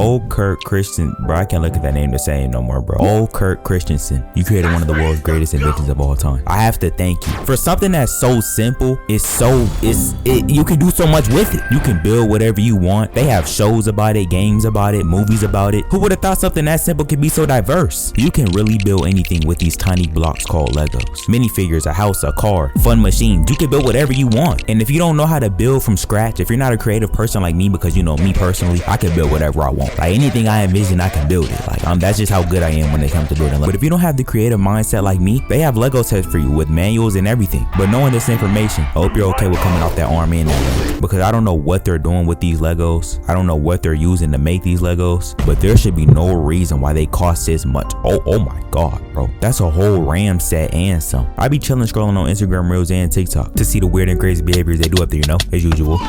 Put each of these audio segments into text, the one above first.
Old Kirk Christian, bro, I can't look at that name the same no more, bro. Old Kirk Christensen, you created one of the world's greatest inventions of all time. I have to thank you for something that's so simple. You can do so much with it. You can build whatever you want. They have shows about it, games about it, movies about it. Who would have thought something that simple could be so diverse? You can really build anything with these tiny blocks called Legos. Minifigures, a house, a car, fun machines. You can build whatever you want. And if you don't know how to build from scratch, if you're not a creative person like me, because you know me personally, I can build whatever I want. Like anything I envision, I can build it. Like that's just how good I am when it comes to building. But if you don't have the creative mindset like me, they have Lego sets for you with manuals and everything. But knowing this information, I hope you're okay with coming off that arm and that leg. Because I don't know what they're doing with these Legos. I don't know what they're using to make these Legos, but there should be no reason why they cost this much. Oh my God, bro. That's a whole RAM set and some. I be chilling scrolling on Instagram Reels and TikTok to see the weird and crazy behaviors they do up there, you know, as usual.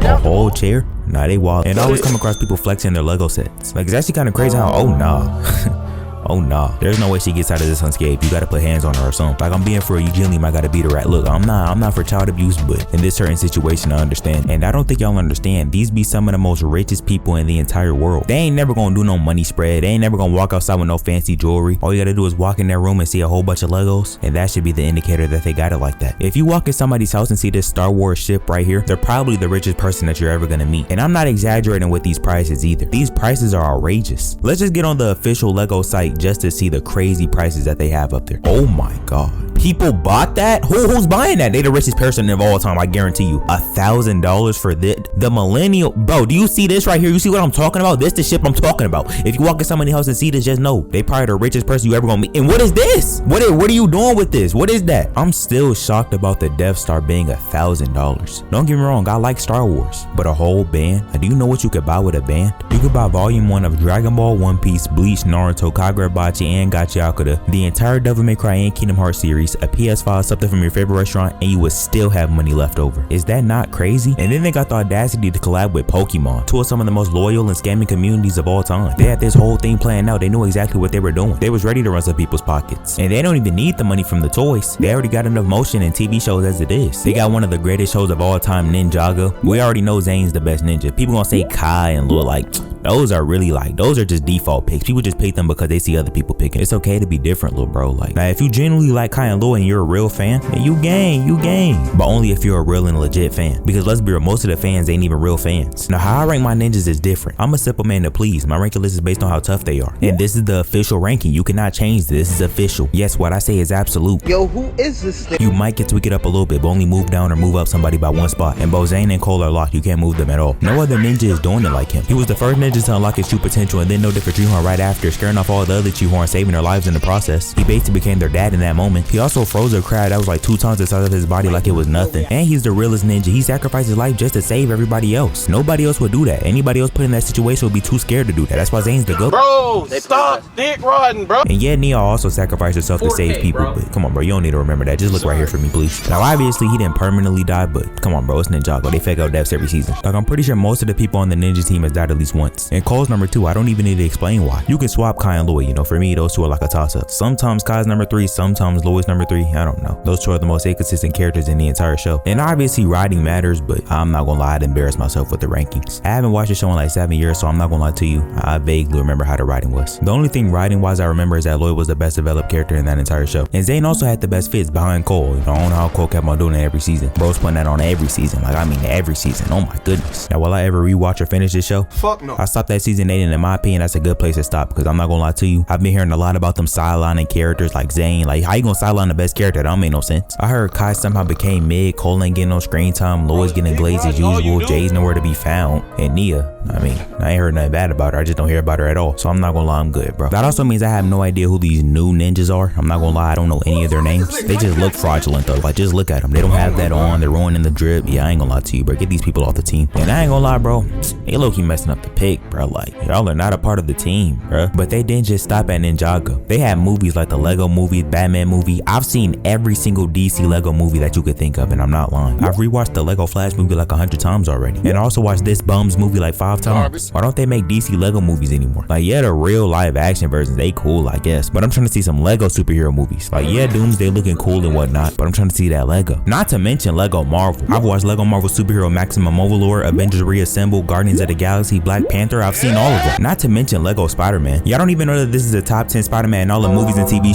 A whole chair? Nah, they wild. And I always come across people flexing their Lego sets. Like, it's actually kind of crazy how, oh nah. Oh nah, there's no way she gets out of this unscathed. You gotta put hands on her or something. Like I'm being for you, genuinely might gotta beat her at. Look, I'm not for child abuse, but in this certain situation I understand. And I don't think y'all understand, these be some of the most richest people in the entire world. They ain't never gonna do no money spread. They ain't never gonna walk outside with no fancy jewelry. All you gotta do is walk in their room and see a whole bunch of Legos, and that should be the indicator that they got it like that. If you walk in somebody's house and see this Star Wars ship right here, they're probably the richest person that you're ever gonna meet. And I'm not exaggerating with these prices either. These prices are outrageous. Let's just get on the official Lego site just to see the crazy prices that they have up there. Oh my God. People bought that? Who's buying that? They the richest person of all time, I guarantee you. $1,000 for the millennial. Bro, do you see this right here? You see what I'm talking about? This the ship I'm talking about. If you walk in somebody's house and see this, just know they probably the richest person you ever gonna meet. And what is this? What are you doing with this? What is that? I'm still shocked about the Death Star being $1,000. Don't get me wrong, I like Star Wars, but a whole band? Do you know what you could buy with a band? You could buy volume 1 of Dragon Ball, One Piece, Bleach, Naruto, Kagurabachi, and Gachiakuda, the entire Devil May Cry and Kingdom Hearts series, a PS5, something from your favorite restaurant, and you would still have money left over. Is that not crazy? And then they got the audacity to collab with Pokemon, two of some of the most loyal and scamming communities of all time. They had this whole thing planned out. They knew exactly what they were doing. They was ready to run some people's pockets. And they don't even need the money from the toys. They already got enough motion and TV shows as it is. They got one of the greatest shows of all time, Ninjago. We already know Zane's the best ninja. People gonna say Kai and Lil, like, those are really like, those are just default picks. People just pick them because they see other people picking. It's okay to be different, little bro. Like, now if you genuinely like Kai and Lil and you're a real fan, then you gang. But only if you're a real and legit fan. Because let's be real, most of the fans ain't even real fans. Now how I rank my ninjas is different. I'm a simple man to please. My ranking list is based on how tough they are. And this is the official ranking. You cannot change this. This is official. Yes, what I say is absolute. Yo, who is this thing? You might get tweak it up a little bit, but only move down or move up somebody by one spot. And both Zane and Cole are locked. You can't move them at all. No other ninja is doing it like him. He was the first ninja to unlock his true potential and then no different Treehorn right after, scaring off all the other Treehorns, saving their lives in the process. He basically became their dad in that moment. He also froze a crowd that was like 2 tons the size of his body like it was nothing. And he's the realest ninja. He sacrificed his life just to save everybody else. Nobody else would do that. Anybody else put in that situation would be too scared to do that. That's why Zane's the GOAT. Bro, stop dick riding, bro. And yet Nia also sacrificed herself to save people. Bro. But come on, bro, you don't need to remember that. Just look right here for me, please. Now obviously he didn't permanently die, but come on, bro, it's Ninjago. They fake out deaths every season. Like I'm pretty sure most of the people on the ninja team has died at least once. And Cole's number 2, I don't even need to explain why. You can swap Kai and Lloyd, you know, for me those two are like a toss-up. Sometimes Kai's number 3, sometimes Lloyd's number 3, I don't know. Those two are the most inconsistent characters in the entire show. And obviously writing matters, but I'm not gonna lie, I'd embarrass myself with the rankings. I haven't watched the show in like 7 years, so I'm not gonna lie to you, I vaguely remember how the writing was. The only thing writing wise I remember is that Lloyd was the best developed character in that entire show. And Zane also had the best fits behind Cole. You know, I don't know how Cole kept on doing it every season. Bro's putting that on every season, like I mean every season. Oh my goodness. Now will I ever rewatch or finish this show? Fuck no. I stopped at season 8 and in my opinion that's a good place to stop, because I'm not gonna lie to you, I've been hearing a lot about them sidelining characters like Zane. Like how you gonna sideline the best character? That don't make no sense. I heard Kai somehow became mid, Cole ain't getting no screen time, Lloyd's getting glazed as usual, Jay's nowhere to be found, and Nia, I mean, I ain't heard nothing bad about her, I just don't hear about her at all. So I'm not gonna lie, I'm good, bro. That also means I have no idea who these new ninjas are. I'm not gonna lie, I don't know any of their names. They just look fraudulent though, like just look at them. They don't have that on, they're ruining the drip. Yeah, I ain't gonna lie to you, bro. Get these people off the team. And I ain't gonna lie, bro, they low-key messing up the pick, bro. Like, y'all are not a part of the team, bro. But they didn't just stop at Ninjago. They had movies like the Lego movie, Batman movie. I've seen every single DC Lego movie that you could think of, and I'm not lying. I've rewatched the Lego Flash movie like 100 times already. And I also watched this bums movie like 5 5 times. Why don't they make DC Lego movies anymore? Like, yeah, the real live action versions, they cool, I guess, but I'm trying to see some Lego superhero movies. Like, yeah, Doomsday looking cool and whatnot, but I'm trying to see that Lego. Not to mention Lego Marvel. I've watched Lego Marvel Superhero Maximum Overlord, Avengers Reassemble, Guardians of the Galaxy, Black Panther. I've seen all of them. Not to mention Lego Spider-Man. Y'all don't even know that this is a top 10 Spider-Man in all the movies and TV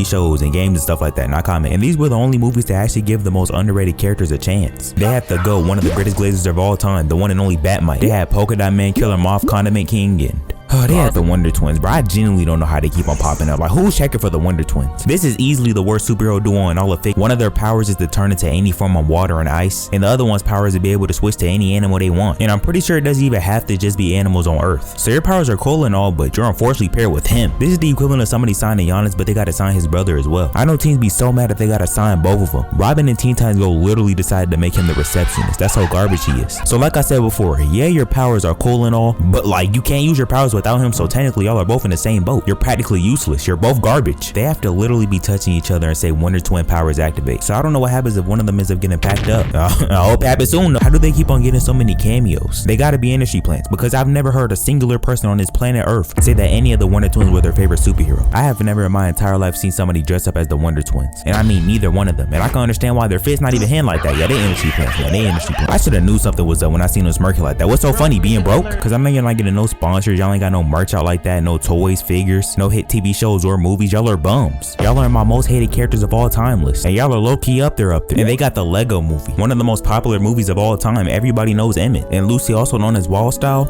shows and games and stuff like that, not comment. And these were the only movies to actually give the most underrated characters a chance. They had to go one of the greatest glazers of all time, the one and only Batmite. They had Polka Dot Man, Killer Moth, Condiment King, and they had the Wonder Twins, bro. I genuinely don't know how they keep on popping up. Like, who's checking for the Wonder Twins? This is easily the worst superhero duo in all of fiction. One of their powers is to turn into any form of water and ice, and the other one's power is to be able to switch to any animal they want. And I'm pretty sure it doesn't even have to just be animals on Earth. So your powers are cool and all, but you're unfortunately paired with him. This is the equivalent of somebody signing Giannis, but they gotta sign his brother as well. I know teams be so mad if they gotta sign both of them. Robin and Teen Titans Go literally decided to make him the receptionist. That's how garbage he is. So like I said before, yeah, your powers are cool and all, but like, you can't use your powers without him, so technically y'all are both in the same boat. You're practically useless. You're both garbage. They have to literally be touching each other and say Wonder Twin powers activate. So I don't know what happens if one of them ends up getting packed up. I hope it happens soon. How do they keep on getting so many cameos? They gotta be industry plants, because I've never heard a singular person on this planet Earth say that any of the Wonder Twins were their favorite superhero. I have never in my entire life seen somebody dress up as the Wonder Twins, and I mean neither one of them. And I can understand why their fit's not even hand like that. Yeah, they industry plants. Yeah, they industry plants. I should have knew something was up when I seen them smirking like that. What's so funny, being broke? Because I know you're not getting no sponsors. Y'all ain't got no merch out like that, no toys, figures, no hit TV shows or movies. Y'all are bums. Y'all are my most hated characters of all time list, and y'all are low-key up there. And they got the Lego movie, one of the most popular movies of all time. Everybody knows Emmett and Lucy, also known as Wall Style.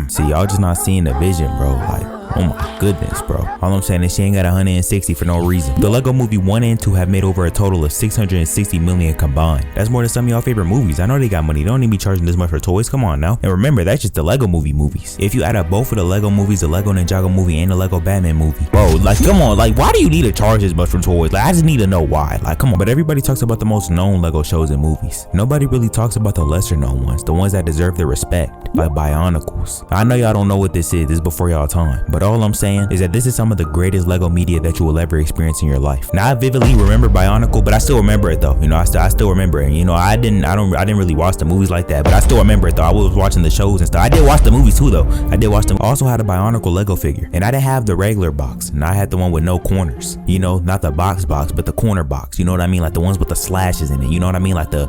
See, y'all just not seeing the vision, bro. Like, oh my goodness, bro. All I'm saying is she ain't got 160 for no reason. The Lego movie 1 and 2 have made over a total of 660 million combined. That's more than some of y'all favorite movies. I know they got money. They don't need to be charging this much for toys. Come on now. And remember, that's just the Lego movie movies. If you add up both of the Lego movies, the Lego Ninjago movie and the Lego Batman movie, bro, like, come on. Like, why do you need to charge this much for toys? Like, I just need to know why. Like, come on. But everybody talks about the most known Lego shows and movies. Nobody really talks about the lesser known ones, the ones that deserve their respect, like Bionicles. I know y'all don't know what this is. This is before y'all time. But all I'm saying is that this is some of the greatest Lego media that you will ever experience in your life. Now, I vividly remember Bionicle, but I still remember it though. You know, I still remember it. You know, I didn't really watch the movies like that, but I still remember it though. I was watching the shows and stuff. I did watch the movies too though. I did watch them. I also had a Bionicle Lego figure, and I didn't have the regular box, and I had the one with no corners. You know, not the box, but the corner box. You know what I mean? Like the ones with the slashes in it. You know what I mean? Like the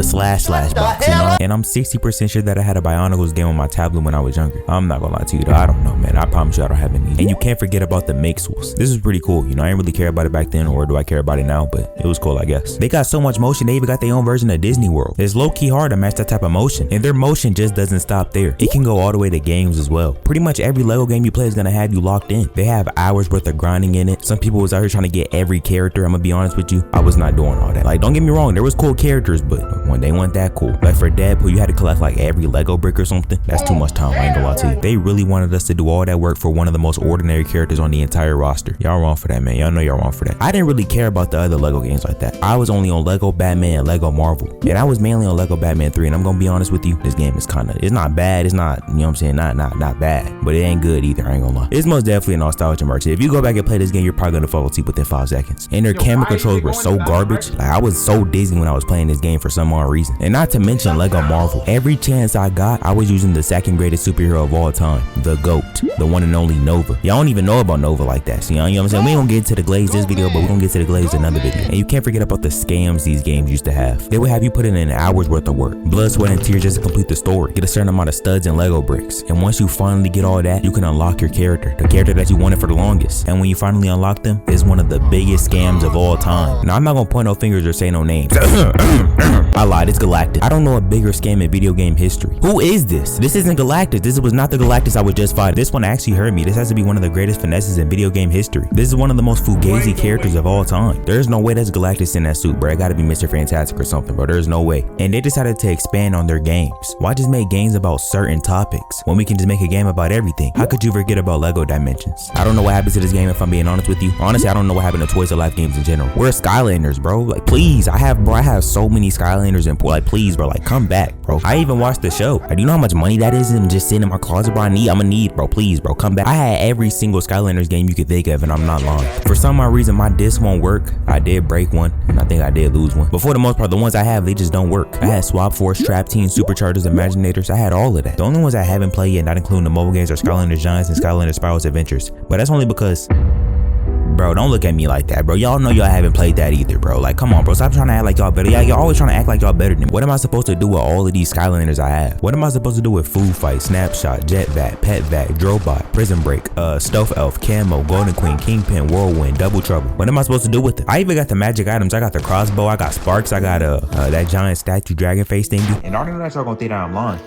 slash box. You know? And I'm 60% sure that I had a Bionicles game on my tablet when I was younger. I'm not gonna lie to you though. I don't know, man. I promise you I don't have any. And you can't forget about the Mixels. This is pretty cool. You know, I didn't really care about it back then, or do I care about it now? But it was cool, I guess. They got so much motion, they even got their own version of Disney World. It's low-key hard to match that type of motion, and their motion just doesn't stop there. It can go all the way to games as well. Pretty much every Lego game you play is gonna have you locked in. They have hours worth of grinding in it. Some people was out here trying to get every character. I'm gonna be honest with you, I was not doing all that. Like, don't get me wrong, there was cool characters, but when they weren't that cool. Like for Deadpool, you had to collect like every Lego brick or something. That's too much time, I ain't gonna lie to you. They really wanted us to do all that work for one of the most ordinary characters on the entire roster. Y'all wrong for that, man. Y'all know y'all wrong for that. I didn't really care about the other Lego games like that. I was only on Lego Batman and Lego Marvel, and I was mainly on Lego Batman 3. And I'm gonna be honest with you, this game is it's not bad. It's not, you know what I'm saying, not bad, but it ain't good either. I ain't gonna lie. It's most definitely a nostalgia merchant. If you go back and play this game, you're probably gonna fall asleep within 5 seconds. And their camera controls were so garbage. Like, I was so dizzy when I was playing this game for some odd reason. And not to mention Lego Marvel. Every chance I got, I was using the second greatest superhero of all time, the GOAT, the one and only Nova. Y'all don't even know about Nova like that. So, you know what I'm saying? We don't get to the glaze this video, but we gonna get to the glaze another video. And you can't forget about the scams these games used to have. They would have you put in an hour's worth of work, blood, sweat, and tears just to complete the story. Get a certain amount of studs and Lego bricks. And once you finally get all that, you can unlock your character, the character that you wanted for the longest. And when you finally unlock them, it's one of the biggest scams of all time. Now, I'm not gonna point no fingers or say no names. I lied, it's Galactus. I don't know a bigger scam in video game history. Who is this? This isn't Galactus. This was not the Galactus I was just fighting. This one actually hurt me. This has to be one of the greatest finesses in video game history. This is one of the most fugazi characters of all time. There's no way that's Galactus in that suit, bro. It gotta be Mr. Fantastic or something, bro. There's no way. And they decided to expand on their games. Why just make games about certain topics when we can just make a game about everything? How could you forget about Lego Dimensions? I don't know what happened to this game, if I'm being honest with you. Honestly, I don't know what happened to Toys to Life games in general. We're Skylanders, bro. Like, please, I have so many Skylanders and like, please, bro, like, come back, bro. I even watched the show. Like, do you know how much money that is and just sitting in my closet, bro? I'm gonna need, bro, please. please, bro, come back. I had every single Skylanders game you could think of, and I'm not lying. For some odd reason, my disc won't work. I did break one, and I think I did lose one. But for the most part, the ones I have, they just don't work. I had Swap Force, Trap Team, Superchargers, Imaginators. I had all of that. The only ones I haven't played yet, not including the mobile games, are Skylanders Giants and Skylanders Spiral's Adventures. But that's only because, bro, don't look at me like that, bro. Y'all know y'all haven't played that either, bro. Like, come on, bro. Stop trying to act like y'all better. Y'all always trying to act like y'all better than me. What am I supposed to do with all of these Skylanders I have? What am I supposed to do with Food Fight, Snapshot, Jet Vac, Pet Vac, Drobot, Prison Break, Stealth Elf, Camo, Golden Queen, Kingpin, Whirlwind, Double Trouble? What am I supposed to do with it? I even got the magic items. I got the crossbow. I got Sparks. I got that giant statue dragon face thingy. And I don't know that y'all gonna think that I'm lying.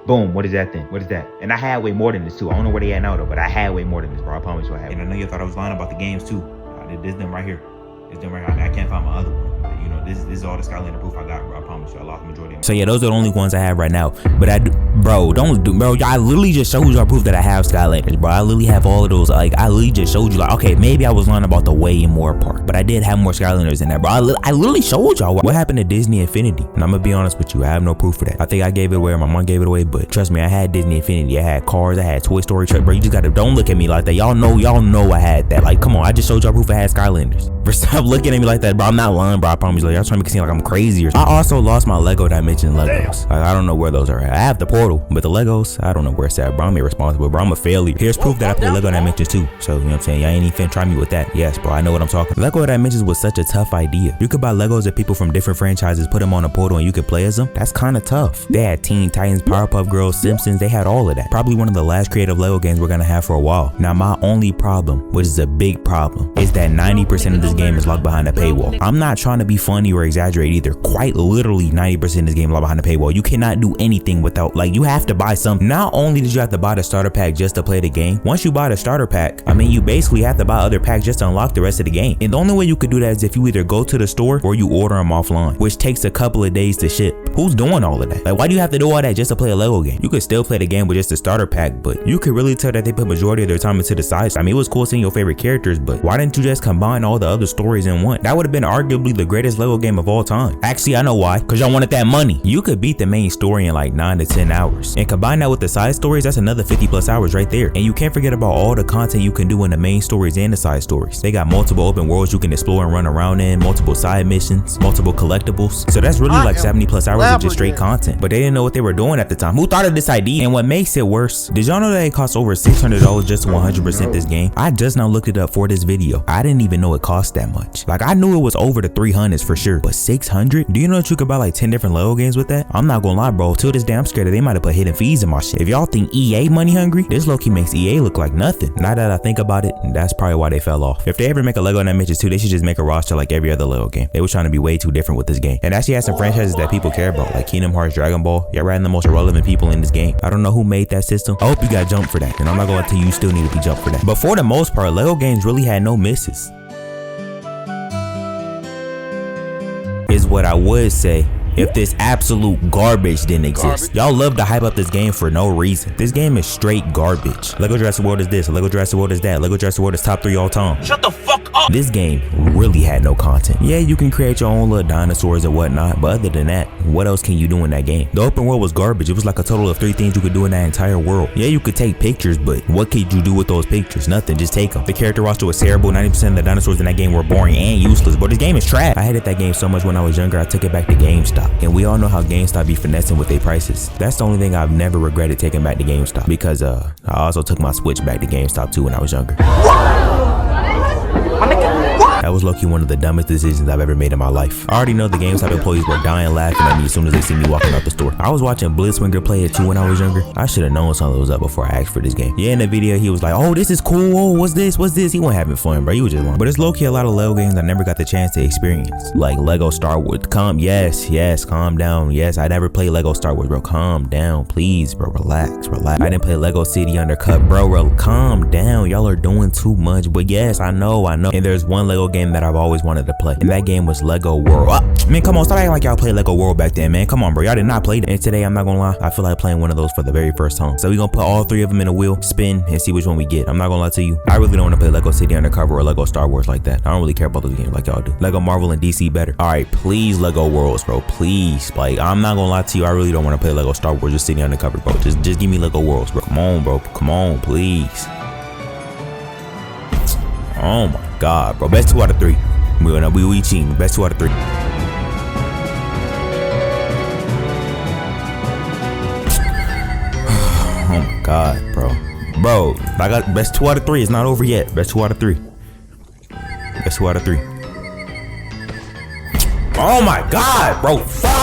Boom, what is that thing? What is that? And I had way more than this too. I don't know where they at now though, but I had way more than this, bro. I promise you I had. And I know you thought I was lying about the games too. This them right here. This them right here. I can't find my other one. But, you know, this is all the Skylander proof I got, bro. I promise you, I lost the majority of them. So yeah, those are the only ones I have right now. But bro, I literally just showed y'all proof that I have Skylanders, bro. I literally have all of those. Like, I literally just showed you, like, okay, maybe I was lying about the way more part, but I did have more Skylanders than that, bro. I literally showed y'all what happened to Disney Infinity. And I'm gonna be honest with you, I have no proof for that. I think I gave it away, or my mom gave it away, but trust me, I had Disney Infinity. I had Cars, I had Toy Story truck, bro. You just gotta, don't look at me like that. Y'all know I had that. Like, come on, I just showed y'all proof I had Skylanders. Bro, stop looking at me like that, bro. I'm not lying, bro. I promise you. Like, y'all trying to make it seem like I'm crazy or something. I also lost my Lego Dimension Legos. Like, I don't know where those are at. I have the portal, but the Legos, I don't know where it's at, bro. I'm irresponsible, bro. I'm a failure. Here's proof that I play Lego Dimensions too. So, you know what I'm saying? Y'all ain't even finna try me with that. Yes, bro. I know what I'm talking. Lego Dimensions was such a tough idea. You could buy Legos of people from different franchises, put them on a portal, and you could play as them. That's kind of tough. They had Teen Titans, Powerpuff Girls, Simpsons. They had all of that. Probably one of the last creative Lego games we're gonna have for a while. Now, my only problem, which is a big problem, is that 90% of this game is locked behind a paywall. I'm not trying to be funny or exaggerate either. Quite literally 90% of this game is locked behind a paywall. You cannot do anything without, like, you have to buy something. Not only did you have to buy the starter pack just to play the game, once you buy the starter pack, I mean, you basically have to buy other packs just to unlock the rest of the game. And the only way you could do that is if you either go to the store or you order them offline, which takes a couple of days to ship. Who's doing all of that? Like, why do you have to do all that just to play a Lego game? You could still play the game with just the starter pack, but you could really tell that they put majority of their time into the sides. I mean, it was cool seeing your favorite characters, but why didn't you just combine all the other stories in one? That would have been arguably the greatest Lego game of all time. Actually, I know why. Cause y'all wanted that money. You could beat the main story in like 9 to 10 hours. And combine that with the side stories, that's another 50+ hours right there. And you can't forget about all the content you can do in the main stories and the side stories. They got multiple open worlds you can explore and run around in, multiple side missions, multiple collectibles. So that's really like 70+ hours of just straight content. But they didn't know what they were doing at the time. Who thought of this idea? And what makes it worse, did y'all know that it costs over $600 just to 100% this game? I just now looked it up for this video. I didn't even know it cost that much. Like, I knew it was over the 300s for sure, but 600? Do you know that you could buy like 10 different Lego games with that? I'm not gonna lie, bro. Till this day, I'm scared that they might have put hidden fees in my shit. If y'all think EA money hungry, this low-key makes EA look like nothing. Now that I think about it, that's probably why they fell off. If they ever make a Lego Dimensions 2, they should just make a roster like every other Lego game. They were trying to be way too different with this game. And actually had some franchises that people care about, like Kingdom Hearts, Dragon Ball. Y'all riding the most irrelevant people in this game. I don't know who made that system. I hope you got jumped for that. And I'm not gonna tell you still need to be jumped for that. But for the most part, Lego games really had no misses. Is what I would say if this absolute garbage didn't exist. Y'all love to hype up this game for no reason. This game is straight garbage. Lego Jurassic World is this, Lego Jurassic World is that, Lego Jurassic World is top 3 all time. Shut the fuck up. This game really had no content. Yeah, you can create your own little dinosaurs and whatnot, but other than that, what else can you do in that game? The open world was garbage. It was like a total of 3 things you could do in that entire world. Yeah, you could take pictures, but what could you do with those pictures? Nothing, just take them. The character roster was terrible. 90% of the dinosaurs in that game were boring and useless, but this game is trash. I hated that game so much when I was younger, I took it back to GameStop. And we all know how GameStop be finessing with their prices. That's the only thing I've never regretted taking back to GameStop, because I also took my Switch back to GameStop too when I was younger. That was low-key one of the dumbest decisions I've ever made in my life. I already know the GameStop employees were dying laughing at me as soon as they see me walking out the store. I was watching Blitzwinger play it too when I was younger. I should have known something was up before I asked for this game. Yeah, in the video he was like, oh, this is cool, oh, what's this, he wasn't having fun, bro. He was just lying. But it's low-key a lot of Lego games I never got the chance to experience, like Lego Star Wars. Yes, calm down. Yes, I never played Lego Star Wars, bro. Calm down, please, bro. Relax. I didn't play Lego City Undercut, bro. Calm down. Y'all are doing too much. But yes, I know. And there's one Lego game game that I've always wanted to play, and that game was Lego World. Man, come on, stop acting like y'all played Lego World back then, man. Come on, bro, y'all did not play that. And today, I'm not gonna lie, I feel like playing one of those for the very first time. So we gonna put all 3 of them in a wheel, spin, and see which one we get. I'm not gonna lie to you, I really don't want to play Lego City Undercover or Lego Star Wars like that. I don't really care about those games like y'all do. Lego Marvel and DC better. All right, please Lego Worlds, bro, please. Like, I'm not gonna lie to you, I really don't want to play Lego Star Wars or City Undercover, bro. Just give me Lego Worlds, bro. Come on, bro, come on, please. Oh my God, bro, best 2 out of 3. We cheating. Best 2 out of 3. Oh my God, bro. Bro, I got best 2 out of 3. It's not over yet. Best 2 out of 3. Best 2 out of 3. Oh my God, bro. Fuck.